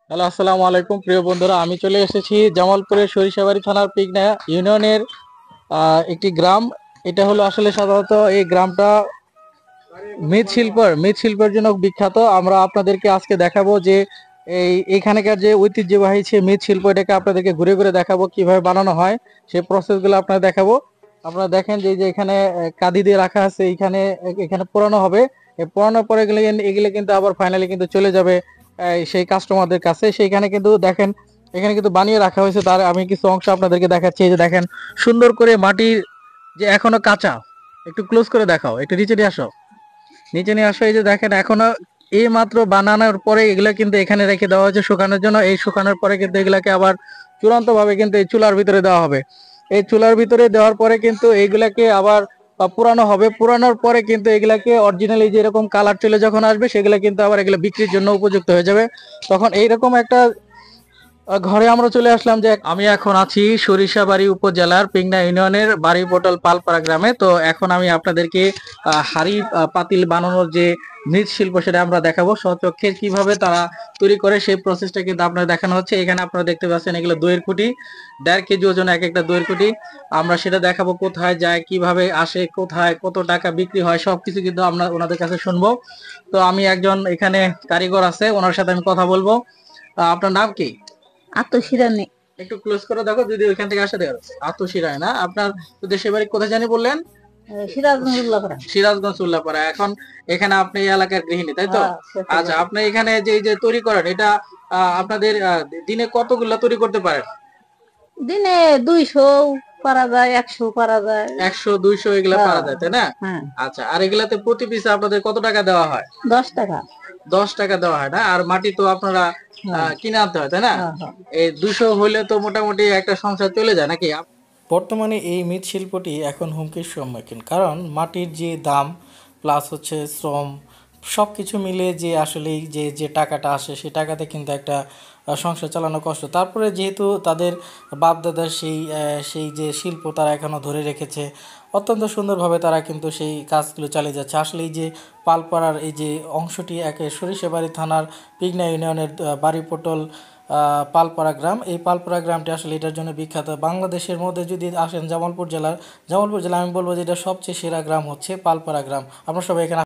Hello, আসসালামু আলাইকুম প্রিয় বন্ধুরা। আমি চলে এসেছি জামালপুরের সরিষাবাড়ি থানার পিগনা ইউনিয়নের একটি গ্রাম। এটা হলো আসলে সাধারণত এই গ্রামটা মৃৎশিল্পের জন্য বিখ্যাত। আমরা আপনাদেরকে আজকে দেখাবো যে এইখানকার যে ঐতিহ্যবাহী সে মৃৎশিল্প, এটাকে আপনাদেরকে ঘুরে ঘুরে দেখাবো কিভাবে বানানো হয়, সেই প্রসেসগুলো আপনাদের দেখাবো। আপনারা দেখেন যে এখানে কাদি দিয়ে রাখা আছে, এখানে পোড়ানো হবে। পোড়ানোর পরে এগুলো কিন্তু আবার ফাইনালি কিন্তু চলে যাবে সেই কাস্টমারদের কাছে। সেইখানে কিন্তু দেখেন এখানে কিন্তু বানিয়ে রাখা হয়েছে। তার আমি কিছু অংশ আপনাদেরকে দেখাচ্ছি। এই যে দেখেন, সুন্দর করে মাটির যে এখনো কাঁচা, একটু ক্লোজ করে দেখাও, একটু নিচে নিয়ে আসো, নিচে নিয়ে আসো। এই যে দেখেন এখনো এই মাত্র বানানোর পরে এগুলা কিন্তু এখানে রেখে দেওয়া হয়েছে শুকানোর জন্য। এই শুকানোর পরে কিন্তু এগুলাকে আবার চূড়ান্ত ভাবে কিন্তু এই চুলার ভিতরে দেওয়া হবে। এই চুলার ভিতরে দেওয়ার পরে কিন্তু এইগুলাকে আবার পুরানো হবে। পুরানোর পরে কিন্তু এগুলাকে অরিজিনালি যেরকম কালার চলে যখন আসবে, সেগুলা কিন্তু আবার এগুলো বিক্রির জন্য উপযুক্ত হয়ে যাবে। তখন এইরকম একটা ঘরে আমরা চলে আসলাম। যে আমি এখন আছি সরিষাবাড়ি উপজেলার পিংনা ইউনিয়নের বাড়িপটল পালপাড়া গ্রামে। তো এখন আমি আপনাদেরকে হাড়ি পাতিল বানানোর যে মৃৎশিল্প, সেটা আমরা দেখাবো স্বচক্ষে কিভাবে তারা তৈরি করে। সেই প্রসেসটা কিন্তু আপনার দেখানো হচ্ছে। এখানে আপনারা দেখতে পাচ্ছেন এগুলো দইয়ের খুঁটি, 1.5 কেজি ওজন এক একটা দইয়ের খুঁটি। আমরা সেটা দেখাবো কোথায় যায়, কিভাবে আসে, কোথায় কত টাকা বিক্রি হয়, সবকিছু কিন্তু আমরা ওনাদের কাছে শুনবো। তো আমি একজন এখানে কারিগর আছে, ওনার সাথে আমি কথা বলবো। আপনার নাম কি? আত্মশিরানি। একটু ক্লোজ করে দেখো, যদি ওইখান থেকে আসে দেখো। আত্মশিরায় না? আপনার তো দেশের বাড়ি কোথায় জানি বললেন? সিরাজগঞ্জ উল্লাপাড়া। সিরাজগঞ্জ উল্লাপাড়া। এখন এখানে আপনি এই এলাকার গৃহিণী, তাই তো? আচ্ছা, আপনি এখানে যে এই যে তৈরি করেন, এটা আপনাদের দিনে কতগুলা তৈরি করতে পারেন? দিনে 200 পারা যায়, 100 পারা যায়। 100 200 এগুলা পারা যায়, তাই না? হ্যাঁ। আচ্ছা, আর এগুলাতে প্রতি পিসে আপনাদের কত টাকা দেওয়া হয়? 10 টাকা। 10 টাকা দেওয়া হয় না? আর মাটি তো আপনারা কিনে আনতে হয়, তাই না? এই 200 হইলে তো মোটামুটি একটা সংসার চলে যায় নাকি? বর্তমানে এই মৃৎশিল্পটি এখন হুমকির সম্মুখীন, কারণ মাটির যে দাম প্লাস হচ্ছে শ্রম, সব কিছু মিলে যে আসলে যে যে টাকাটা আসে, সেই টাকাতে কিন্তু একটা সংসার চালানো কষ্ট। তারপরে যেহেতু তাদের বাপদাদার সেই যে শিল্প তারা এখনও ধরে রেখেছে, অত্যন্ত সুন্দরভাবে তারা কিন্তু সেই কাজগুলো চালিয়ে যাচ্ছে। আসলে এই যে পালপাড়ার এই যে অংশটি, একে সরিষাবাড়ি থানার পিগনা ইউনিয়নের বাড়িপটল পালপাড়া গ্রাম। এই পালপাড়া গ্রামটি আসলে এটার জন্য বিখ্যাত। বাংলাদেশের মধ্যে যদি আসেন জামালপুর জেলা, আমি বলবো যে এটা সবচেয়ে সেরা গ্রাম হচ্ছে পালপাড়া গ্রাম। আমরা সবাই এখানে